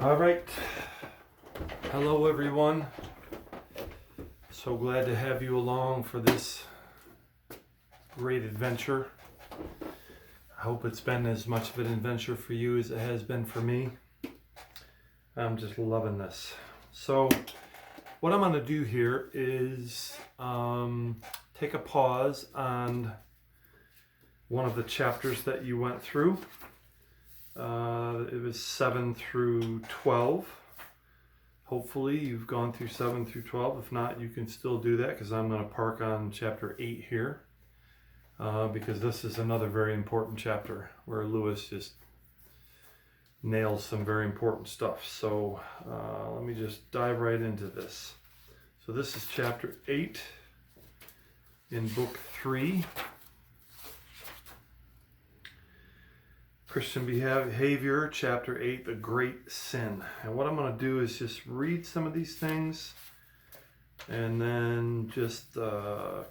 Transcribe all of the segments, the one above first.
All right. Hello, everyone. So glad to have you along for this great adventure. I hope it's been as much of an adventure for you as it has been for me. I'm just loving this. So what I'm going to do here is take a pause on one of the chapters that you went through. It was 7 through 12. Hopefully you've gone through 7 through 12. If not, you can still do that because I'm going to park on chapter 8 here because this is another very important chapter where Lewis just nails some very important stuff. So let me just dive right into this. So this is chapter 8 in book 3. Christian Behavior, Chapter 8, The Great Sin. And what I'm going to do is just read some of these things and then just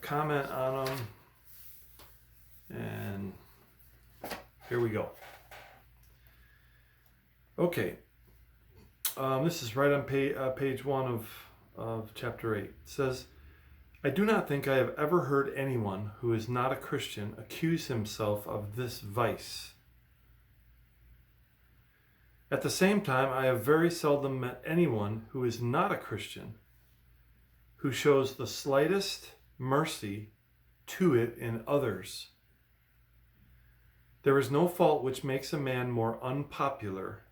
comment on them. And here we go. Okay. This is right on page 1 of Chapter 8. It says, I do not think I have ever heard anyone who is not a Christian accuse himself of this vice. At the same time, I have very seldom met anyone who is not a Christian who shows the slightest mercy to it in others. There is no fault which makes a man more unpopular,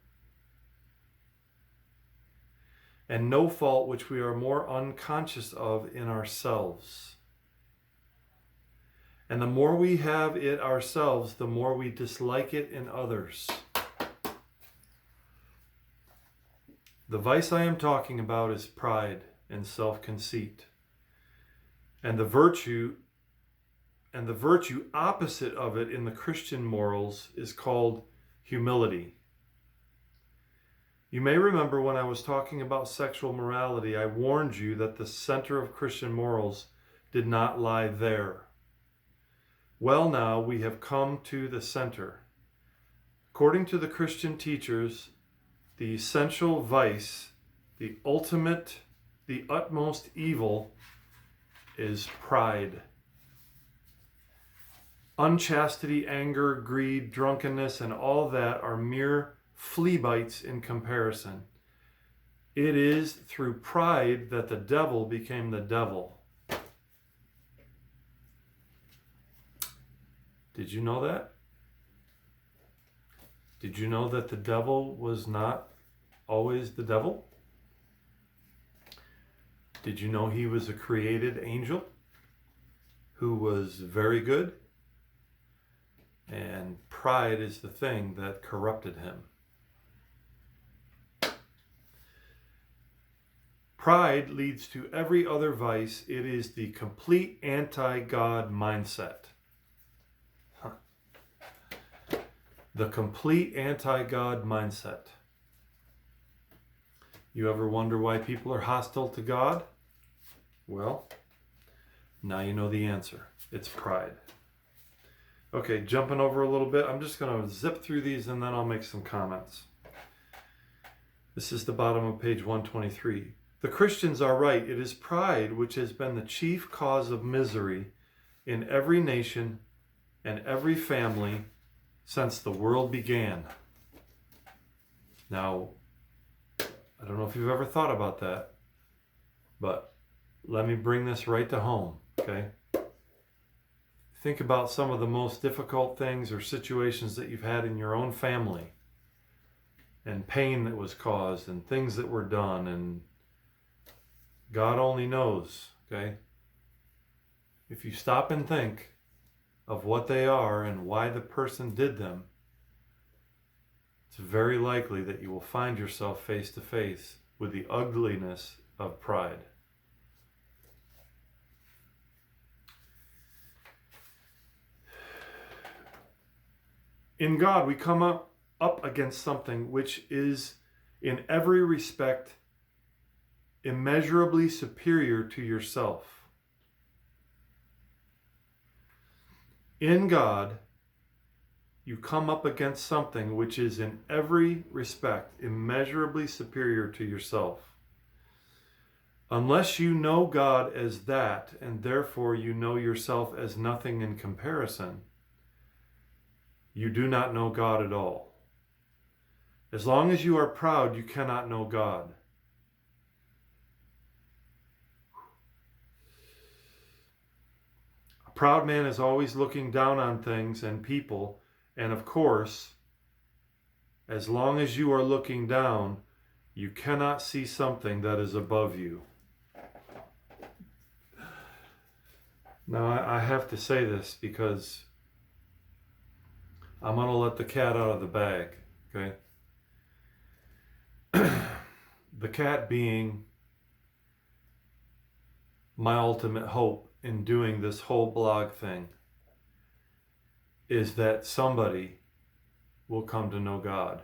and no fault which we are more unconscious of in ourselves. And the more we have it ourselves, the more we dislike it in others. The vice I am talking about is pride and self-conceit. And the virtue opposite of it in the Christian morals is called humility. You may remember when I was talking about sexual morality, I warned you that the center of Christian morals did not lie there. Well, now we have come to the center. According to the Christian teachers, the essential vice, the utmost evil is pride. Unchastity, anger, greed, drunkenness, and all that are mere flea bites in comparison. It is through pride that the devil became the devil. Did you know that? Did you know that the devil was not always the devil? Did you know he was a created angel who was very good? And pride is the thing that corrupted him. Pride leads to every other vice. It is the complete anti-God mindset. The complete anti-God mindset. You ever wonder why people are hostile to God? Well, now you know the answer. It's pride. Okay, jumping over a little bit. I'm just going to zip through these and then I'll make some comments. This is the bottom of page 123. The Christians are right. It is pride which has been the chief cause of misery in every nation and every family since the world began. Now, I don't know if you've ever thought about that, but let me bring this right to home, okay? Think about some of the most difficult things or situations that you've had in your own family, and pain that was caused, and things that were done, and God only knows, okay? If you stop and think of what they are and why the person did them, it's very likely that you will find yourself face to face with the ugliness of pride. In God, we come up against something which is in every respect immeasurably superior to yourself. In God, you come up against something which is in every respect immeasurably superior to yourself. Unless you know God as that, and therefore you know yourself as nothing in comparison, you do not know God at all. As long as you are proud, you cannot know God. A proud man is always looking down on things and people, and of course, as long as you are looking down, you cannot see something that is above you. Now, I have to say this because I'm going to let the cat out of the bag, okay? The cat being my ultimate hope in doing this whole blog thing is that somebody will come to know God.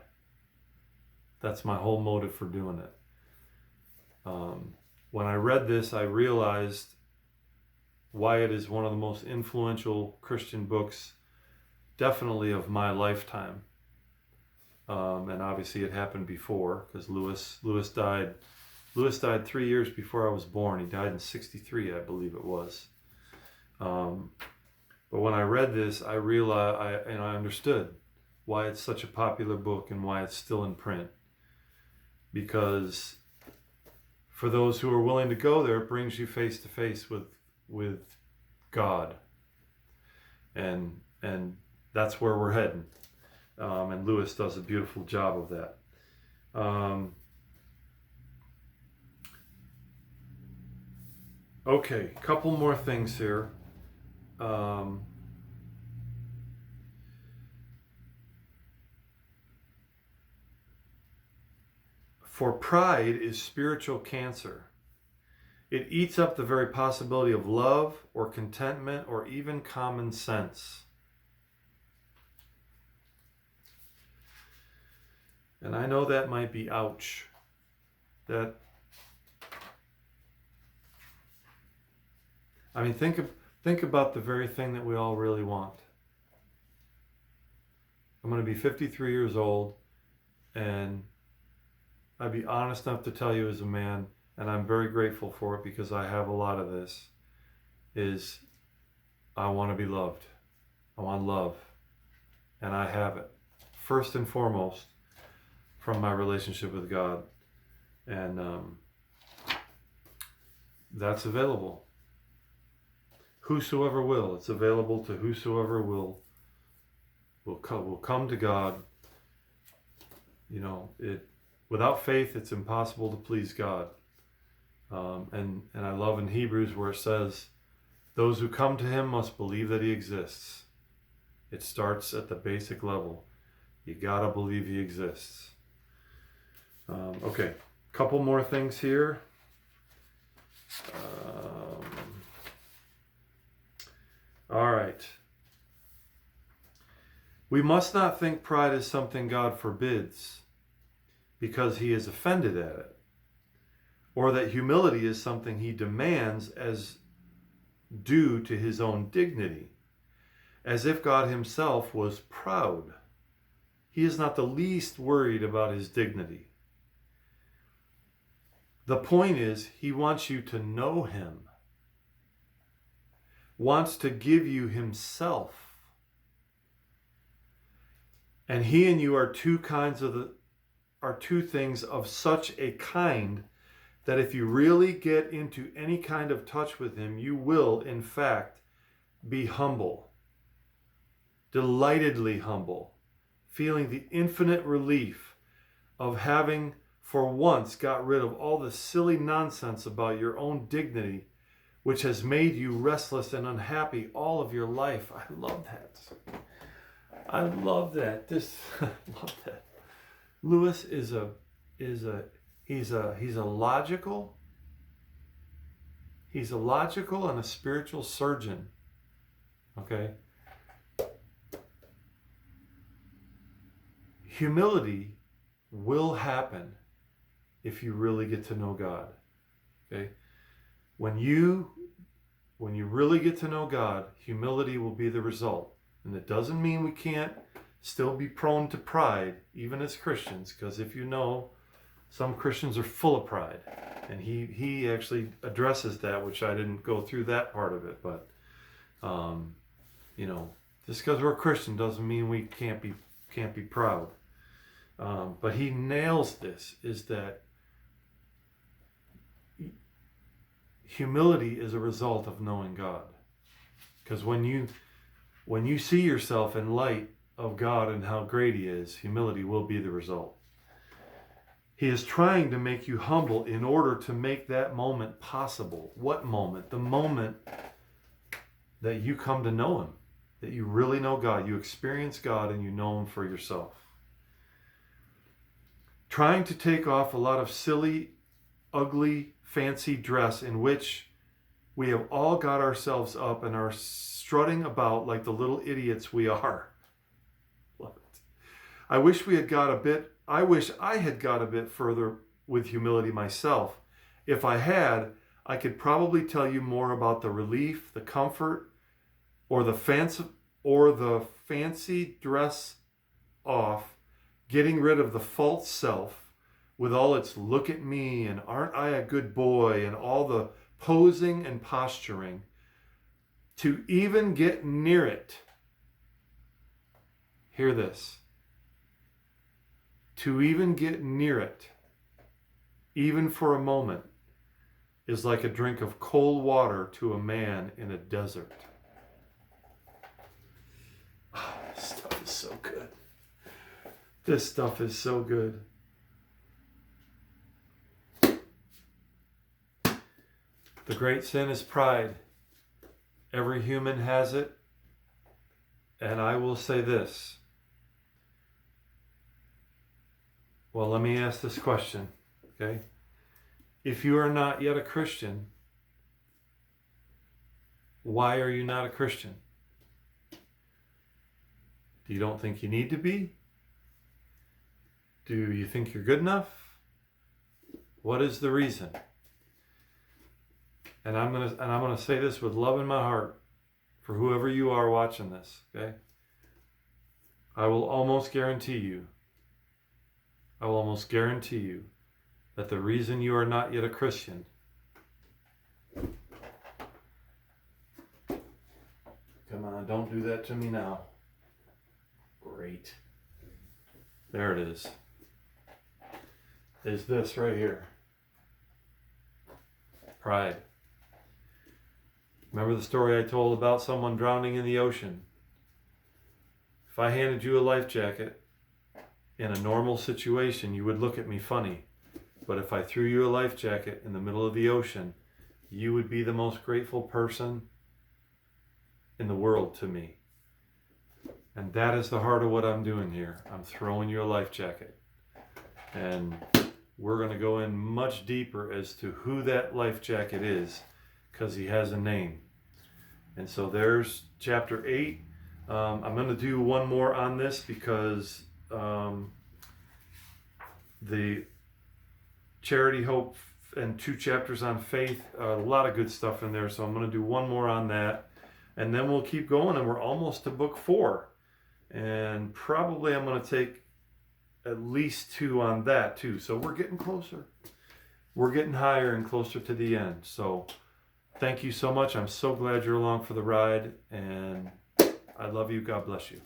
That's my whole motive for doing it. When I read this, I realized why it is one of the most influential Christian books, definitely of my lifetime. And obviously it happened before, because Lewis died 3 years before I was born. He died in 1963, I believe it was. But when I read this, I realized, I understood why it's such a popular book and why it's still in print. Because for those who are willing to go there, it brings you face to face with God, and that's where we're heading. And Lewis does a beautiful job of that. Okay, couple more things here. For pride is spiritual cancer. It eats up the very possibility of love or contentment or even common sense. And I know that might be ouch. Think about the very thing that we all really want. I'm going to be 53 years old, and I'd be honest enough to tell you as a man, and I'm very grateful for it because I have a lot of this, is I want to be loved. I want love. And I have it. First and foremost, from my relationship with God. And that's available. Whosoever will. It's available to whosoever will come to God. You know, without faith, it's impossible to please God. And I love in Hebrews where it says, those who come to him must believe that he exists. It starts at the basic level. You gotta believe he exists. Okay, couple more things here. All right. We must not think pride is something God forbids because he is offended at it, or that humility is something he demands as due to his own dignity, as if God himself was proud. He is not the least worried about his dignity. The point is, he wants you to know him, wants to give you himself. And he and you are two things of such a kind that if you really get into any kind of touch with him, you will, in fact, be humble, delightedly humble, feeling the infinite relief of having for once got rid of all the silly nonsense about your own dignity, which has made you restless and unhappy all of your life. I love that. I love that. I love that. Lewis is a logical and a spiritual surgeon. Okay? Humility will happen if you really get to know God. Okay? When you really get to know God, humility will be the result. And it doesn't mean we can't still be prone to pride, even as Christians, because if you know, some Christians are full of pride. And he actually addresses that, which I didn't go through that part of it, but you know, just because we're a Christian doesn't mean we can't be proud. But he nails this, is that humility is a result of knowing God. Because when you see yourself in light of God and how great he is, humility will be the result. He is trying to make you humble in order to make that moment possible. What moment? The moment that you come to know him, that you really know God, you experience God and you know him for yourself. Trying to take off a lot of silly, ugly, fancy dress in which we have all got ourselves up and are strutting about like the little idiots we are. Love it. I wish I had got a bit further with humility myself. If I had, I could probably tell you more about the relief, the comfort, or the fancy dress off, getting rid of the false self with all its look at me and aren't I a good boy and all the posing and posturing, to even get near it. Hear this. To even get near it, even for a moment, is like a drink of cold water to a man in a desert. Oh, this stuff is so good. This stuff is so good. The great sin is pride. Every human has it. And I will say this. Well, let me ask this question, okay? If you are not yet a Christian, why are you not a Christian? You don't think you need to be? Do you think you're good enough? What is the reason? And I'm gonna say this with love in my heart for whoever you are watching this, okay? I will almost guarantee you that the reason you are not yet a Christian come on, don't do that to me now. Great. There it is. Is this right here. Pride. Remember the story I told about someone drowning in the ocean? If I handed you a life jacket in a normal situation, you would look at me funny. But if I threw you a life jacket in the middle of the ocean, you would be the most grateful person in the world to me. And that is the heart of what I'm doing here. I'm throwing you a life jacket. And we're going to go in much deeper as to who that life jacket is, because he has a name. And so there's chapter 8. I'm going to do one more on this because the Charity, Hope, and 2 chapters on faith, a lot of good stuff in there. So I'm going to do one more on that. And then we'll keep going, and we're almost to book 4. And probably I'm going to take at least 2 on that too. So we're getting closer. We're getting higher and closer to the end. So thank you so much. I'm so glad you're along for the ride. And I love you. God bless you.